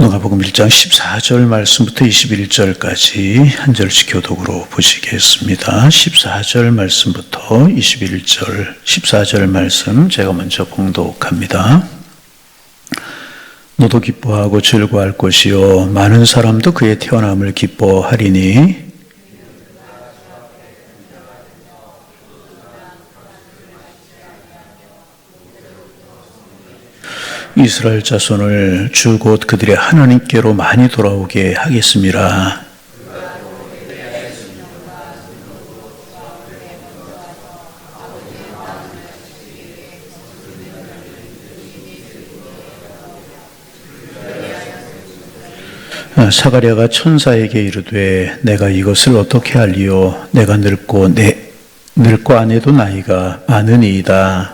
누가복음 1장 14절 말씀부터 21절까지 한 절씩 교독으로 보시겠습니다. 14절 말씀부터 21절, 14절 말씀 제가 먼저 봉독합니다. 너도 기뻐하고 즐거워할 것이요 많은 사람도 그의 태어남을 기뻐하리니 이스라엘 자손을 주 곧 그들의 하나님께로 많이 돌아오게 하겠습니다. 사가랴가 천사에게 이르되 내가 이것을 어떻게 알리요? 내가 늙고 아내도 나이가 많으니이다.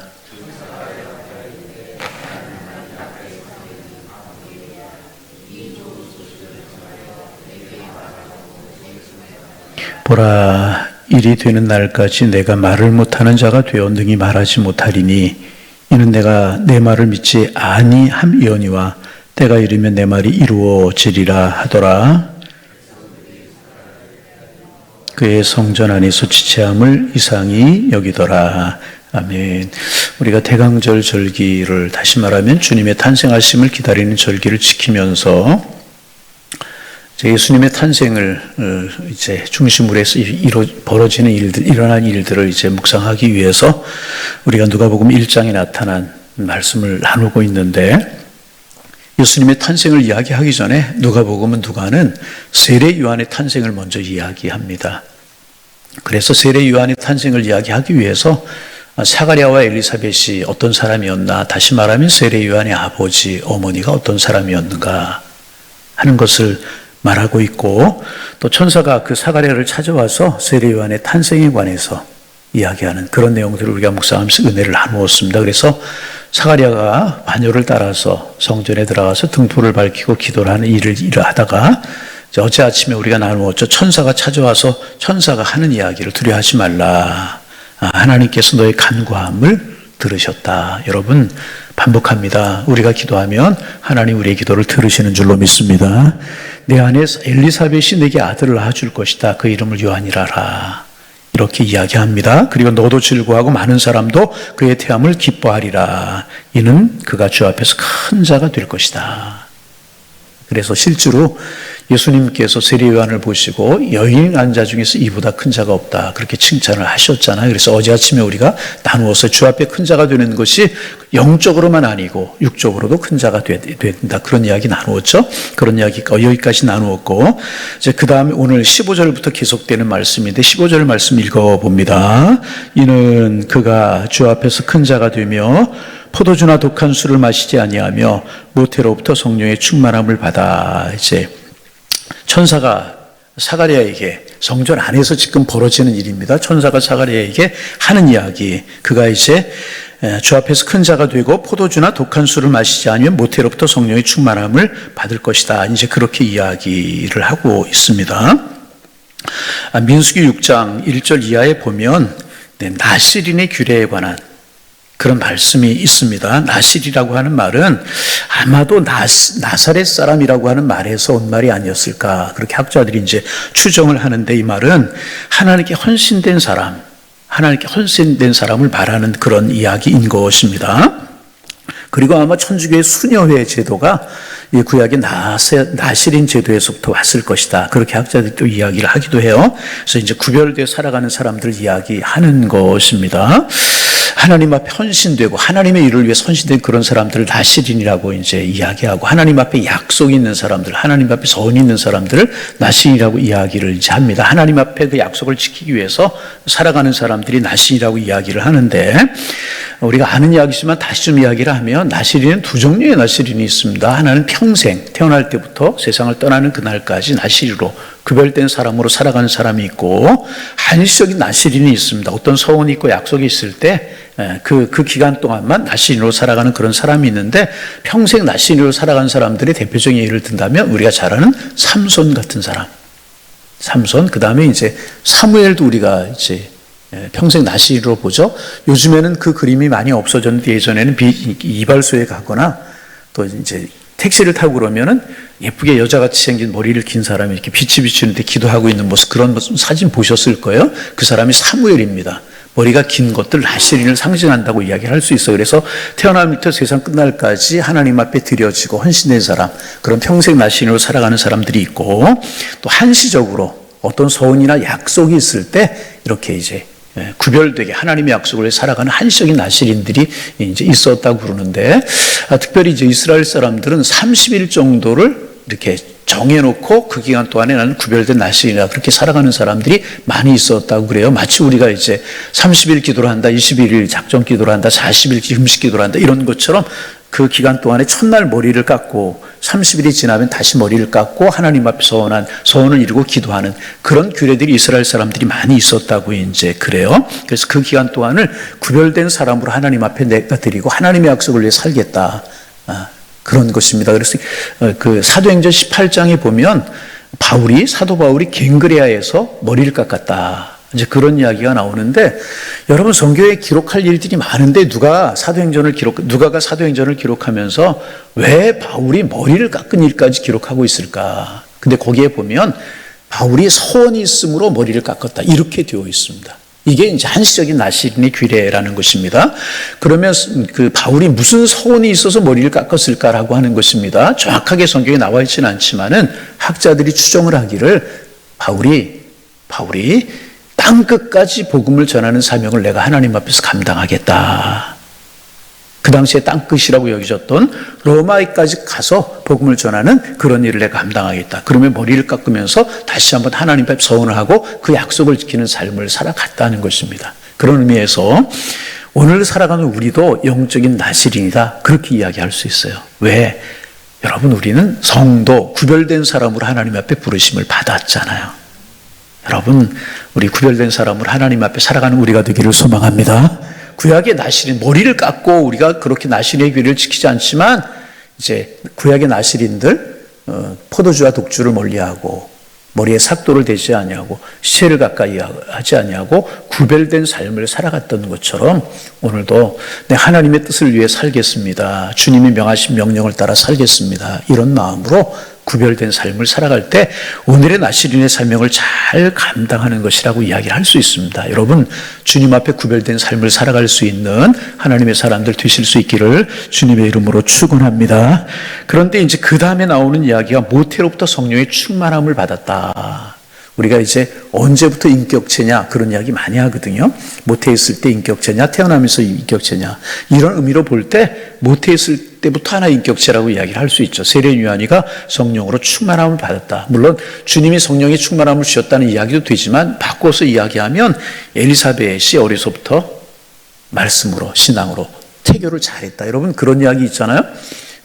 보라, 일이 되는 날까지 내가 말을 못하는 자가 되어 능히 말하지 못하리니 이는 내가 내 말을 믿지 아니함이오니와 때가 이르면 내 말이 이루어지리라 하더라. 그의 성전 안에서 지체함을 이상히 여기더라. 아멘. 우리가 대강절 절기를 다시 말하면 주님의 탄생하심을 기다리는 절기를 지키면서 예수님의 탄생을 이제 중심으로 해서 벌어지는 일들, 일어난 일들을 이제 묵상하기 위해서 우리가 누가복음 1장에 나타난 말씀을 나누고 있는데, 예수님의 탄생을 이야기하기 전에 누가는 세례 요한의 탄생을 먼저 이야기합니다. 그래서 세례 요한의 탄생을 이야기하기 위해서 사가랴와 엘리사벳이 어떤 사람이었나, 다시 말하면 세례 요한의 아버지, 어머니가 어떤 사람이었는가 하는 것을 말하고 있고, 또 천사가 그 사가랴를 찾아와서 세례 요한의 탄생에 관해서 이야기하는 그런 내용들을 우리가 묵상하면서 은혜를 나누었습니다. 그래서 사가랴가 마녀를 따라서 성전에 들어가서 등불을 밝히고 기도를 하는 일을 하다가 어제 아침에 우리가 나누었죠. 천사가 찾아와서 천사가 하는 이야기를 두려워하지 말라. 하나님께서 너의 간구함을 들으셨다. 여러분, 반복합니다. 우리가 기도하면 하나님 우리의 기도를 들으시는 줄로 믿습니다. 내 안에 엘리사벳이 내게 아들을 낳아줄 것이다. 그 이름을 요한이라라. 이렇게 이야기합니다. 그리고 너도 즐거워하고 많은 사람도 그의 태함을 기뻐하리라. 이는 그가 주 앞에서 큰 자가 될 것이다. 그래서 실제로 예수님께서 세례 요한을 보시고 여인한 자 중에서 이보다 큰 자가 없다, 그렇게 칭찬을 하셨잖아요. 그래서 어제 아침에 우리가 나누어서 주 앞에 큰 자가 되는 것이 영적으로만 아니고 육적으로도 큰 자가 된다, 그런 이야기 나누었죠. 그런 이야기가 여기까지 나누었고, 이제 그 다음에 오늘 15절부터 계속되는 말씀인데 15절 말씀 읽어봅니다. 이는 그가 주 앞에서 큰 자가 되며 포도주나 독한 술을 마시지 아니하며 모태로부터 성령의 충만함을 받아. 이제 천사가 사가랴에게, 성전 안에서 지금 벌어지는 일입니다. 천사가 사가랴에게 하는 이야기, 그가 이제 주 앞에서 큰 자가 되고 포도주나 독한 술을 마시지 않으면 모태로부터 성령의 충만함을 받을 것이다. 이제 그렇게 이야기를 하고 있습니다. 민수기 6장 1절 이하에 보면 나실인의 규례에 관한 그런 말씀이 있습니다. 나실이라고 하는 말은 아마도 나사렛 사람이라고 하는 말에서 온 말이 아니었을까, 그렇게 학자들이 이제 추정을 하는데, 이 말은 하나님께 헌신된 사람, 하나님께 헌신된 사람을 말하는 그런 이야기인 것입니다. 그리고 아마 천주교의 수녀회 제도가 이 구약의 나실인 제도에서부터 왔을 것이다, 그렇게 학자들이 또 이야기를 하기도 해요. 그래서 이제 구별되어 살아가는 사람들을 이야기하는 것입니다. 하나님 앞에 헌신되고 하나님의 일을 위해 헌신된 그런 사람들을 나실인이라고 이제 이야기하고, 하나님 앞에 약속이 있는 사람들, 하나님 앞에 선이 있는 사람들을 나실이라고 이야기를 이제 합니다. 하나님 앞에 그 약속을 지키기 위해서 살아가는 사람들이 나실이라고 이야기를 하는데, 우리가 아는 이야기지만 다시 좀 이야기를 하면 나실인은 두 종류의 나실인이 있습니다. 하나는 평생 태어날 때부터 세상을 떠나는 그날까지 나실이로 구별된 사람으로 살아가는 사람이 있고, 한시적인 나실인이 있습니다. 어떤 소원이 있고 약속이 있을 때 그 기간 동안만 나실인으로 살아가는 그런 사람이 있는데, 평생 나실인으로 살아가는 사람들의 대표적인 예를 든다면 우리가 잘 아는 삼손 같은 사람, 삼손, 그 다음에 이제 사무엘도 우리가 이제 평생 나실인으로 보죠. 요즘에는 그 그림이 많이 없어졌는데, 예전에는 이발소에 가거나 또 이제 택시를 타고 그러면은 예쁘게 여자같이 생긴 머리를 긴 사람이 이렇게 빛이 비추는데 기도하고 있는 모습, 그런 모습 사진 보셨을 거예요. 그 사람이 사무엘입니다. 머리가 긴 것들 나시린을 상징한다고 이야기를 할 수 있어요. 그래서 태어나면부터 세상 끝날까지 하나님 앞에 드려지고 헌신된 사람, 그런 평생 나시린으로 살아가는 사람들이 있고, 또 한시적으로 어떤 소원이나 약속이 있을 때 이렇게 이제 구별되게 하나님의 약속을 살아가는 한시적인 나시린들이 이제 있었다고 그러는데, 특별히 이제 이스라엘 사람들은 30일 정도를 이렇게 정해놓고 그 기간 동안에 나는 구별된 나시린이다, 그렇게 살아가는 사람들이 많이 있었다고 그래요. 마치 우리가 이제 30일 기도를 한다, 21일 작정 기도를 한다, 40일 금식 기도를 한다, 이런 것처럼 그 기간 동안에 첫날 머리를 깎고 30일이 지나면 다시 머리를 깎고 하나님 앞에 소원을 이루고 기도하는 그런 규례들이 이스라엘 사람들이 많이 있었다고 이제 그래요. 그래서 그 기간 동안을 구별된 사람으로 하나님 앞에 내가 드리고 하나님의 약속을 위해 살겠다, 그런 것입니다. 그래서 그 사도행전 18장에 보면 사도 바울이 갱그레아에서 머리를 깎았다, 이제 그런 이야기가 나오는데, 여러분 성경에 기록할 일들이 많은데 누가가 사도행전을 기록하면서 왜 바울이 머리를 깎은 일까지 기록하고 있을까? 근데 거기에 보면 바울이 소원이 있으므로 머리를 깎았다, 이렇게 되어 있습니다. 이게 이제 한시적인 나시린의 규례라는 것입니다. 그러면 그 바울이 무슨 소원이 있어서 머리를 깎았을까라고 하는 것입니다. 정확하게 성경에 나와 있지는 않지만은 학자들이 추정을 하기를 바울이 땅끝까지 복음을 전하는 사명을 내가 하나님 앞에서 감당하겠다. 그 당시에 땅끝이라고 여기셨던 로마에까지 가서 복음을 전하는 그런 일을 내가 감당하겠다. 그러면 머리를 깎으면서 다시 한번 하나님 앞에 서원을 하고 그 약속을 지키는 삶을 살아갔다는 것입니다. 그런 의미에서 오늘 살아가는 우리도 영적인 나시린이다, 그렇게 이야기할 수 있어요. 왜? 여러분, 우리는 성도, 구별된 사람으로 하나님 앞에 부르심을 받았잖아요. 여러분, 우리 구별된 사람으로 하나님 앞에 살아가는 우리가 되기를 소망합니다. 구약의 나시린, 머리를 깎고 우리가 그렇게 나시린의 규례를 지키지 않지만, 이제 구약의 나시린들 포도주와 독주를 멀리하고 머리에 삭도를 대지 아니하고 시체를 가까이 하지 아니하고 구별된 삶을 살아갔던 것처럼 오늘도 내 하나님의 뜻을 위해 살겠습니다, 주님이 명하신 명령을 따라 살겠습니다, 이런 마음으로 구별된 삶을 살아갈 때 오늘의 나시린의 사명을 잘 감당하는 것이라고 이야기를 할 수 있습니다. 여러분, 주님 앞에 구별된 삶을 살아갈 수 있는 하나님의 사람들 되실 수 있기를 주님의 이름으로 축원합니다. 그런데 이제 그 다음에 나오는 이야기가 모태로부터 성령의 충만함을 받았다. 우리가 이제 언제부터 인격체냐, 그런 이야기 많이 하거든요. 모태에 있을 때 인격체냐, 태어나면서 인격체냐, 이런 의미로 볼 때 모태에 있을 때부터 하나의 인격체라고 이야기를 할 수 있죠. 세례 요한이가 성령으로 충만함을 받았다. 물론 주님이 성령의 충만함을 주셨다는 이야기도 되지만, 바꿔서 이야기하면 엘리사벳이 어려서부터 말씀으로, 신앙으로 태교를 잘했다. 여러분, 그런 이야기 있잖아요.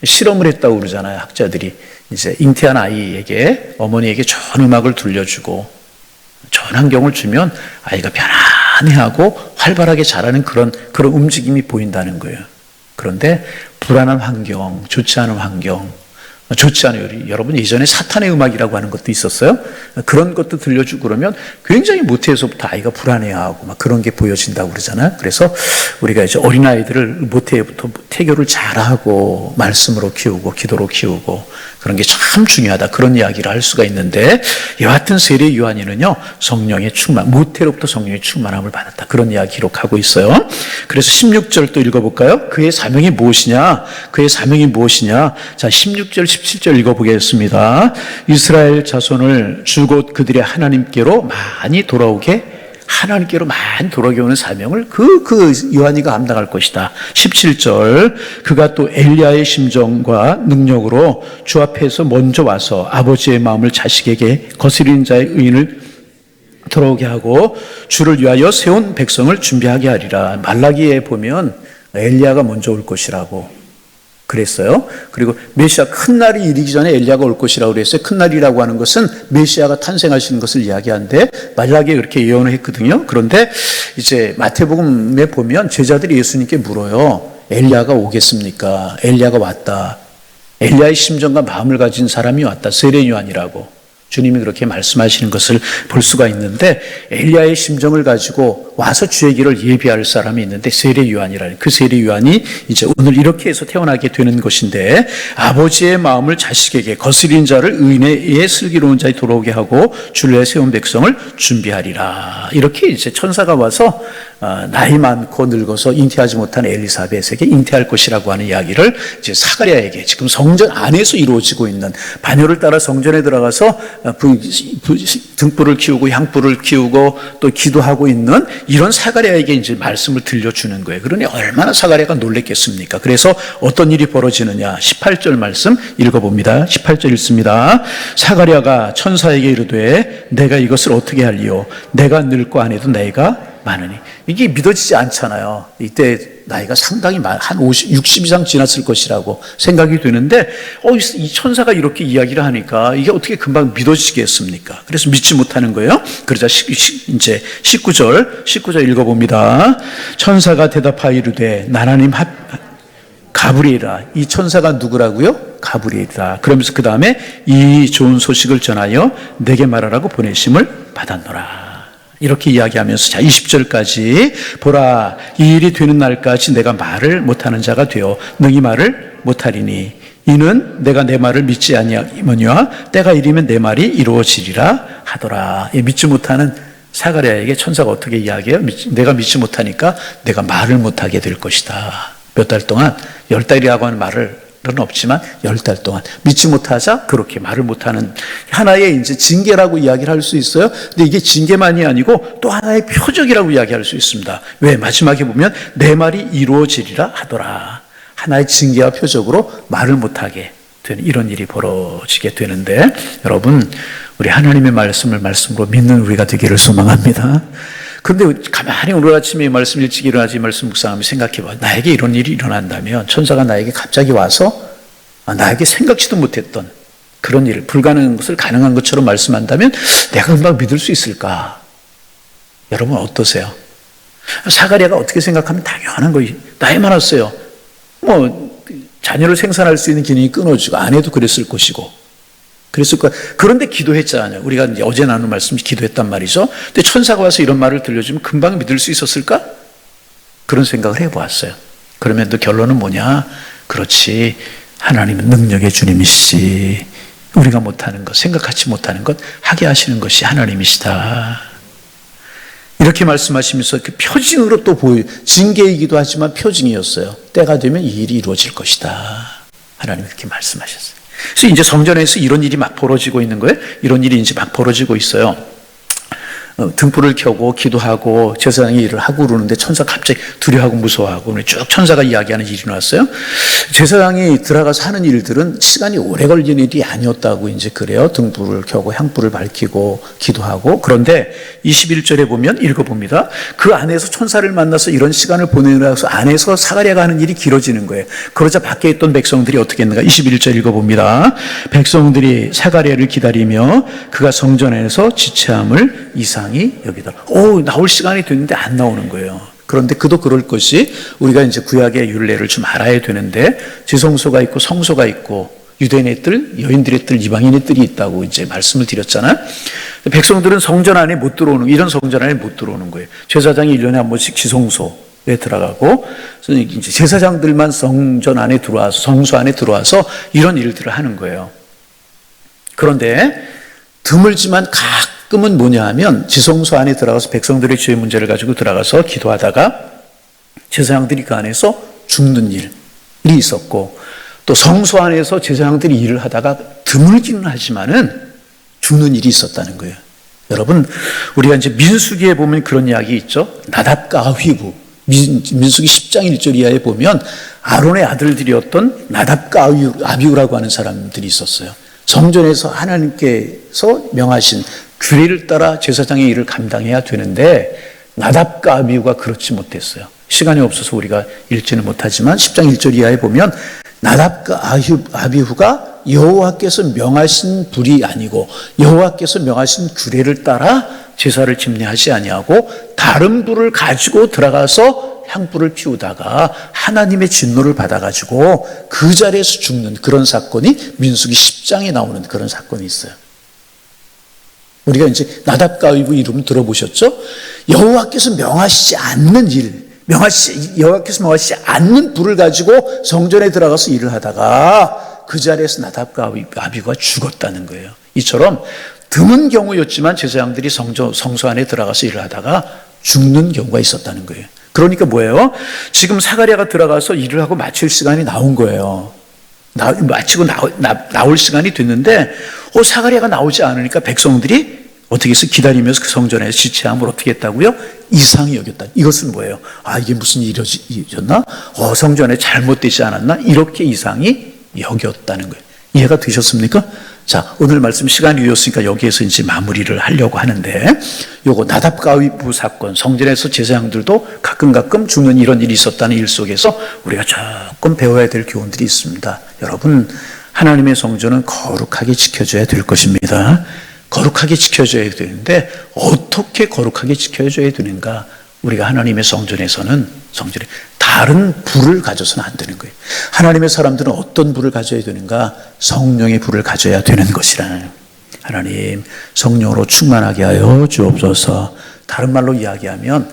실험을 했다고 그러잖아요, 학자들이. 이제 잉태한 아이에게, 어머니에게 좋은 음악을 들려주고 좋은 환경을 주면 아이가 편안해하고 활발하게 자라는 그런 움직임이 보인다는 거예요. 그런데 불안한 환경, 좋지 않은 환경, 좋지 않아요. 여러분, 예전에 사탄의 음악이라고 하는 것도 있었어요. 그런 것도 들려주고 그러면 굉장히 모태에서부터 아이가 불안해하고 막 그런 게 보여진다고 그러잖아요. 그래서 우리가 이제 어린아이들을 모태부터 태교를 잘하고 말씀으로 키우고 기도로 키우고 그런 게 참 중요하다, 그런 이야기를 할 수가 있는데, 여하튼 세례 요한이는요, 성령의 충만, 모태로부터 성령의 충만함을 받았다, 그런 이야기 기록하고 있어요. 그래서 16절 또 읽어볼까요? 그의 사명이 무엇이냐? 그의 사명이 무엇이냐? 자, 16절 17절 읽어보겠습니다. 이스라엘 자손을 주곧 그들의 하나님께로 많이 돌아오게 오는 사명을 그 요한이가 감당할 것이다. 17절, 그가 또 엘리야의 심정과 능력으로 주 앞에서 먼저 와서 아버지의 마음을 자식에게 거스리는 자의 의인을 돌아오게 하고 주를 위하여 세운 백성을 준비하게 하리라. 말라기에 보면 엘리야가 먼저 올 것이라고 그랬어요. 그리고 메시아, 큰 날이 이르기 전에 엘리야가 올 것이라고 그랬어요. 큰 날이라고 하는 것은 메시아가 탄생하시는 것을 이야기하는데, 말라기에 그렇게 예언을 했거든요. 그런데 이제 마태복음에 보면 제자들이 예수님께 물어요. 엘리야가 오겠습니까? 엘리야가 왔다. 엘리야의 심정과 마음을 가진 사람이 왔다. 세례 요한이라고. 주님이 그렇게 말씀하시는 것을 볼 수가 있는데, 엘리야의 심정을 가지고 와서 주의 길을 예비할 사람이 있는데, 세례 요한이라는 그 세례 요한이 이제 오늘 이렇게 해서 태어나게 되는 것인데, 아버지의 마음을 자식에게 거스린 자를 의인의 슬기로운 자에 돌아오게 하고 주를 세운 백성을 준비하리라. 이렇게 이제 천사가 와서 나이 많고 늙어서 잉태하지 못한 엘리사벳에게 잉태할 것이라고 하는 이야기를 이제 사가랴에게, 지금 성전 안에서 이루어지고 있는, 바녀를 따라 성전에 들어가서 등불을 키우고 향불을 키우고 또 기도하고 있는 이런 사가랴에게 이제 말씀을 들려주는 거예요. 그러니 얼마나 사가랴가 놀랬겠습니까? 그래서 어떤 일이 벌어지느냐, 18절 말씀 읽어봅니다. 18절 읽습니다. 사가랴가 천사에게 이르되 내가 이것을 어떻게 할리요? 내가 늙고 아내도 나이가 많으니. 이게 믿어지지 않잖아요. 이때 나이가 상당히 한 50, 60 이상 지났을 것이라고 생각이 되는데, 이 천사가 이렇게 이야기를 하니까 이게 어떻게 금방 믿어지겠습니까? 그래서 믿지 못하는 거예요. 그러자 이제 19절 읽어봅니다. 천사가 대답하여 이르되 하나님 가브리엘아. 이 천사가 누구라고요? 가브리엘이다. 그러면서 그 다음에 이 좋은 소식을 전하여 내게 말하라고 보내심을 받았노라. 이렇게 이야기하면서, 자, 20절까지 보라, 이 일이 되는 날까지 내가 말을 못하는 자가 되어 능히 말을 못하리니 이는 내가 내 말을 믿지 아니하거니와 때가 이르면 내 말이 이루어지리라 하더라. 믿지 못하는 사가랴에게 천사가 어떻게 이야기해요? 내가 믿지 못하니까 내가 말을 못하게 될 것이다. 몇 달 동안, 10달이라고 하는 말을 는 없지만 10달 동안 믿지 못하자 그렇게 말을 못하는 하나의 이제 징계라고 이야기를 할 수 있어요. 근데 이게 징계만이 아니고 또 하나의 표적이라고 이야기할 수 있습니다. 왜? 마지막에 보면 내 말이 이루어지리라 하더라. 하나의 징계와 표적으로 말을 못하게 되는 이런 일이 벌어지게 되는데, 여러분, 우리 하나님의 말씀으로 믿는 우리가 되기를 소망합니다. 그런데 가만히 오늘 아침에 이 말씀 일찍 일어나지 말씀 묵상하며 생각해봐. 나에게 이런 일이 일어난다면, 천사가 나에게 갑자기 와서 나에게 생각지도 못했던 그런 일, 불가능한 것을 가능한 것처럼 말씀한다면 내가 금방 믿을 수 있을까? 여러분 어떠세요? 사가랴가 어떻게 생각하면 당연한 거예요. 나이 많았어요. 자녀를 생산할 수 있는 기능이 끊어지고, 아내도 그랬을 것이고 그랬을 거야. 그런데 기도했잖아요. 우리가 이제 어제 나눈 말씀이 기도했단 말이죠. 근데 천사가 와서 이런 말을 들려주면 금방 믿을 수 있었을까? 그런 생각을 해보았어요. 그러면 또 결론은 뭐냐? 그렇지, 하나님은 능력의 주님이시지, 우리가 못하는 것, 생각하지 못하는 것 하게 하시는 것이 하나님이시다. 이렇게 말씀하시면서 그 표징으로 또 징계이기도 하지만 표징이었어요. 때가 되면 이 일이 이루어질 것이다. 하나님이 그렇게 말씀하셨어요. 그래서 이제 성전에서 이런 일이 막 벌어지고 있는 거예요. 이런 일이 이제 막 벌어지고 있어요. 등불을 켜고 기도하고 제사장이 일을 하고 그러는데 천사가 갑자기 두려워하고 무서워하고 쭉 천사가 이야기하는 일이 나왔어요. 제사장이 들어가서 하는 일들은 시간이 오래 걸리는 일이 아니었다고 이제 그래요. 등불을 켜고 향불을 밝히고 기도하고. 그런데 21절에 보면 읽어봅니다. 그 안에서 천사를 만나서 이런 시간을 보내면서 안에서 사가랴가 하는 일이 길어지는 거예요. 그러자 밖에 있던 백성들이 어떻게 했는가? 21절 읽어봅니다. 백성들이 사가랴를 기다리며 그가 성전 안에서 지체함을 이상히 여기더라. 나올 시간이 됐는데 안 나오는 거예요. 그런데 그도 그럴 것이, 우리가 이제 구약의 율례를 좀 알아야 되는데, 지성소가 있고 성소가 있고 유대인의 뜰, 여인들의 뜰, 이방인의 뜰이 있다고 이제 말씀을 드렸잖아요. 백성들은 성전 안에 못 들어오는, 이런 성전 안에 못 들어오는 거예요. 제사장이 1년에 한 번씩 지성소에 들어가고, 이제 제사장들만 성전 안에 들어와서, 성소 안에 들어와서 이런 일들을 하는 거예요. 그런데 드물지만 가끔은 뭐냐 하면, 지성소 안에 들어가서 백성들의 죄의 문제를 가지고 들어가서 기도하다가 제사장들이 그 안에서 죽는 일이 있었고, 또 성소 안에서 제사장들이 일을 하다가 드물기는 하지만은 죽는 일이 있었다는 거예요. 여러분, 우리가 이제 민수기에 보면 그런 이야기 있죠. 나답과 아휘부. 민수기 10장 1절 이하에 보면 아론의 아들들이었던 나답과 아비후라고 하는 사람들이 있었어요. 성전에서 하나님께서 명하신 규례를 따라 제사장의 일을 감당해야 되는데, 나답과 아비후가 그렇지 못했어요. 시간이 없어서 우리가 읽지는 못하지만 10장 1절 이하에 보면 나답과 아비후가 여호와께서 명하신 불이 아니고 여호와께서 명하신 규례를 따라 제사를 집례하지 아니하고 다른 불을 가지고 들어가서 향불을 피우다가 하나님의 진노를 받아가지고 그 자리에서 죽는 그런 사건이 민수기 10장에 나오는 그런 사건이 있어요. 우리가 이제 나답과 아비후 이름 들어보셨죠? 여호와께서 명하시지 않는 일, 여호와께서 명하시지 않는 불을 가지고 성전에 들어가서 일을 하다가 그 자리에서 나답과 아비후가 죽었다는 거예요. 이처럼 드문 경우였지만 제사장들이 성소 안에 들어가서 일을 하다가 죽는 경우가 있었다는 거예요. 그러니까 뭐예요? 지금 사가랴가 들어가서 일을 하고 마칠 시간이 나온 거예요. 마치고 나올 시간이 됐는데 사가랴가 나오지 않으니까 백성들이 어떻게 해서 기다리면서 그 성전에서 지체함을 어떻게 했다고요? 이상히 여겼다. 이것은 뭐예요? 이게 무슨 일이었나? 성전에 잘못되지 않았나? 이렇게 이상히 여겼다는 거예요. 이해가 되셨습니까? 자, 오늘 말씀 시간이 이었으니까 여기에서 이제 마무리를 하려고 하는데, 요거 나답과 아비후 사건, 성전에서 제사장들도 가끔 죽는 이런 일이 있었다는 일 속에서 우리가 조금 배워야 될 교훈들이 있습니다. 여러분, 하나님의 성전은 거룩하게 지켜져야 될 것입니다. 거룩하게 지켜져야 되는데 어떻게 거룩하게 지켜져야 되는가? 우리가 하나님의 성전에 다른 불을 가져서는 안 되는 거예요. 하나님의 사람들은 어떤 불을 가져야 되는가? 성령의 불을 가져야 되는 것이라. 하나님 성령으로 충만하게 하여 주옵소서. 다른 말로 이야기하면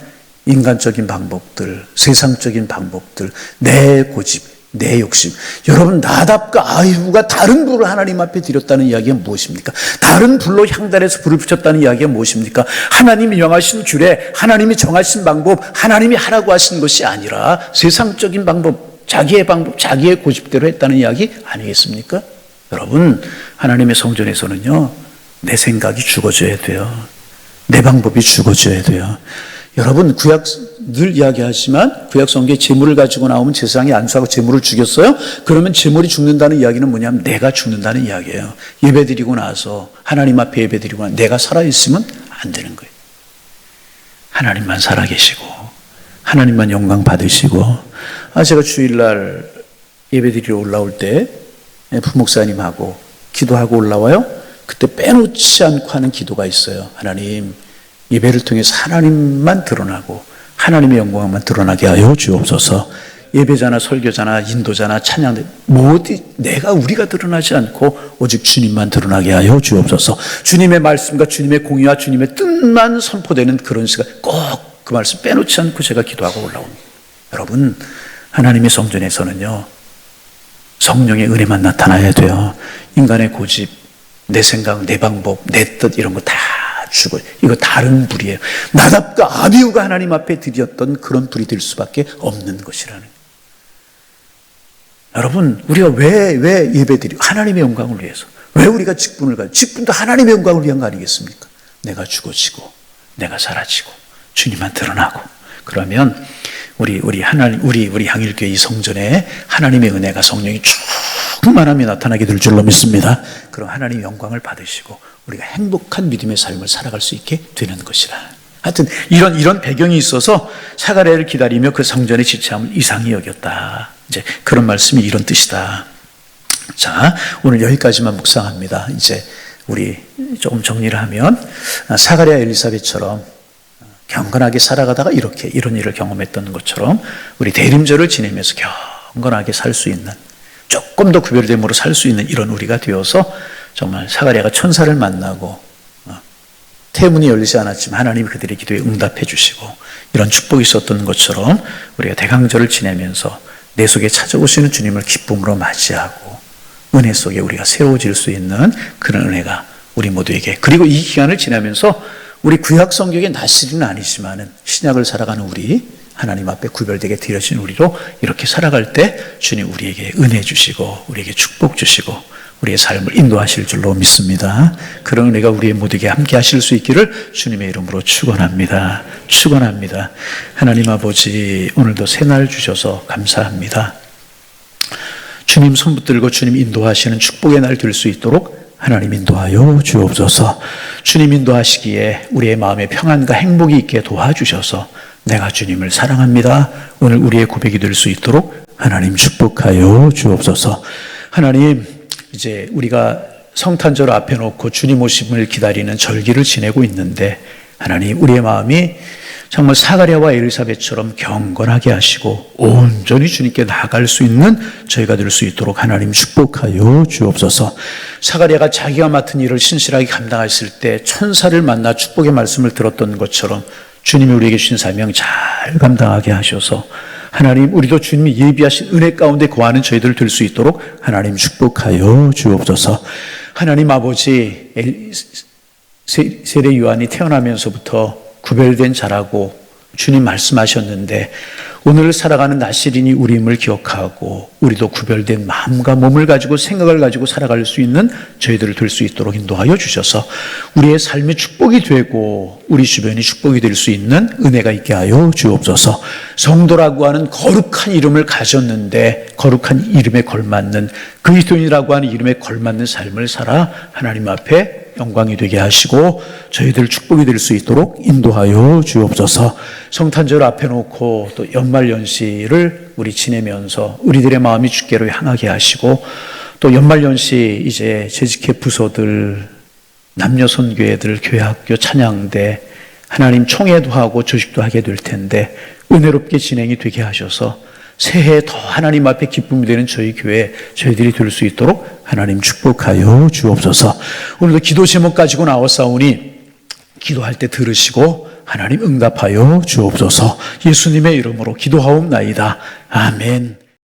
인간적인 방법들, 세상적인 방법들, 내 고집, 내 욕심. 여러분, 나답과 아비후가 다른 불을 하나님 앞에 드렸다는 이야기가 무엇입니까? 다른 불로 향단에서 불을 붙였다는 이야기가 무엇입니까? 하나님이 명하신 규례, 하나님이 정하신 방법, 하나님이 하라고 하신 것이 아니라 세상적인 방법, 자기의 고집대로 했다는 이야기 아니겠습니까? 여러분, 하나님의 성전에서는요, 내 생각이 죽어져야 돼요. 내 방법이 죽어져야 돼요. 여러분, 늘 이야기하지만 구약 성경에 제물을 가지고 나오면 제사장이 안수하고 제물을 죽였어요? 그러면 제물이 죽는다는 이야기는 뭐냐면 내가 죽는다는 이야기예요. 예배드리고 나서 하나님 앞에 예배드리고 나서 내가 살아있으면 안 되는 거예요. 하나님만 살아계시고 하나님만 영광 받으시고. 제가 주일날 예배드리러 올라올 때 부목사님하고 기도하고 올라와요. 그때 빼놓지 않고 하는 기도가 있어요. 하나님, 예배를 통해서 하나님만 드러나고 하나님의 영광만 드러나게 하여 주옵소서. 예배자나 설교자나 인도자나 찬양대 모두 우리가 드러나지 않고 오직 주님만 드러나게 하여 주옵소서. 주님의 말씀과 주님의 공의와 주님의 뜻만 선포되는 그런 시간, 꼭 그 말씀 빼놓지 않고 제가 기도하고 올라옵니다. 여러분, 하나님의 성전에서는요, 성령의 은혜만 나타나야 돼요. 인간의 고집, 내 생각, 내 방법, 내 뜻 이런 거 다 죽어요. 이거 다른 불이에요. 나답과 아비후가 하나님 앞에 드렸던 그런 불이 될 수밖에 없는 것이라는 거예요. 여러분, 우리가 왜 예배드리고 하나님의 영광을 위해서, 왜 우리가 직분을 가요? 직분도 하나님의 영광을 위한 거 아니겠습니까? 내가 죽어지고 내가 사라지고 주님만 드러나고. 그러면 우리 향일교회 이 성전에 하나님의 은혜가, 성령이 충만함이 나타나게 될 줄로 믿습니다. 그럼 하나님의 영광을 받으시고 우리가 행복한 믿음의 삶을 살아갈 수 있게 되는 것이라. 하여튼 이런 배경이 있어서 사가랴를 기다리며 그 성전의 지체함을 이상히 여겼다. 이제 그런 말씀이 이런 뜻이다. 자, 오늘 여기까지만 묵상합니다. 이제 우리 조금 정리를 하면 사가랴 엘리사벳처럼 경건하게 살아가다가 이런 일을 경험했던 것처럼 우리 대림절을 지내면서 경건하게 살 수 있는, 조금 더 구별됨으로 살 수 있는 이런 우리가 되어서 정말 사가랴가 천사를 만나고 태문이 열리지 않았지만 하나님이 그들의 기도에 응답해 주시고 이런 축복이 있었던 것처럼 우리가 대강절을 지내면서 내 속에 찾아오시는 주님을 기쁨으로 맞이하고 은혜 속에 우리가 세워질 수 있는 그런 은혜가 우리 모두에게, 그리고 이 기간을 지나면서 우리 구약 성경의 나시리는 아니지만은 신약을 살아가는 우리, 하나님 앞에 구별되게 드려진 우리로 이렇게 살아갈 때 주님 우리에게 은혜 주시고 우리에게 축복 주시고 우리의 삶을 인도하실 줄로 믿습니다. 그런 은혜가 우리의 모두에게 함께 하실 수 있기를 주님의 이름으로 축원합니다. 축원합니다. 하나님 아버지, 오늘도 새날 주셔서 감사합니다. 주님 손 붙들고 주님 인도하시는 축복의 날 될 수 있도록 하나님 인도하여 주옵소서. 주님 인도하시기에 우리의 마음에 평안과 행복이 있게 도와주셔서 내가 주님을 사랑합니다. 오늘 우리의 고백이 될 수 있도록 하나님 축복하여 주옵소서. 하나님, 이제 우리가 성탄절 앞에 놓고 주님 오심을 기다리는 절기를 지내고 있는데 하나님, 우리의 마음이 정말 사가랴와 엘리사벳처럼 경건하게 하시고 온전히 주님께 나아갈 수 있는 저희가 될 수 있도록 하나님 축복하여 주옵소서. 사가랴가 자기가 맡은 일을 신실하게 감당했을 때 천사를 만나 축복의 말씀을 들었던 것처럼 주님이 우리에게 주신 사명 잘 감당하게 하셔서 하나님, 우리도 주님이 예비하신 은혜 가운데 거하는 저희들 될 수 있도록 하나님 축복하여 주옵소서. 하나님 아버지, 세례 요한이 태어나면서부터 구별된 자라고 주님 말씀하셨는데 오늘 살아가는 나시린이 우리임을 기억하고 우리도 구별된 마음과 몸을 가지고 생각을 가지고 살아갈 수 있는 저희들을 될 수 있도록 인도하여 주셔서 우리의 삶이 축복이 되고 우리 주변이 축복이 될 수 있는 은혜가 있게 하여 주옵소서. 성도라고 하는 거룩한 이름을 가졌는데 거룩한 이름에 걸맞는 그리스도인이라고 하는 이름에 걸맞는 삶을 살아 하나님 앞에 영광이 되게 하시고 저희들 축복이 될 수 있도록 인도하여 주옵소서. 성탄절 앞에 놓고 또 연말연시를 우리 지내면서 우리들의 마음이 주께로 향하게 하시고 또 연말연시 이제 재직회 부서들, 남녀 선교회들, 교회학교, 찬양대, 하나님 총회도 하고 조직도 하게 될 텐데 은혜롭게 진행이 되게 하셔서 새해 더 하나님 앞에 기쁨이 되는 저희 교회, 저희들이 될 수 있도록 하나님 축복하여 주옵소서. 오늘도 기도 제목 가지고 나왔사오니 기도할 때 들으시고 하나님 응답하여 주옵소서. 예수님의 이름으로 기도하옵나이다. 아멘.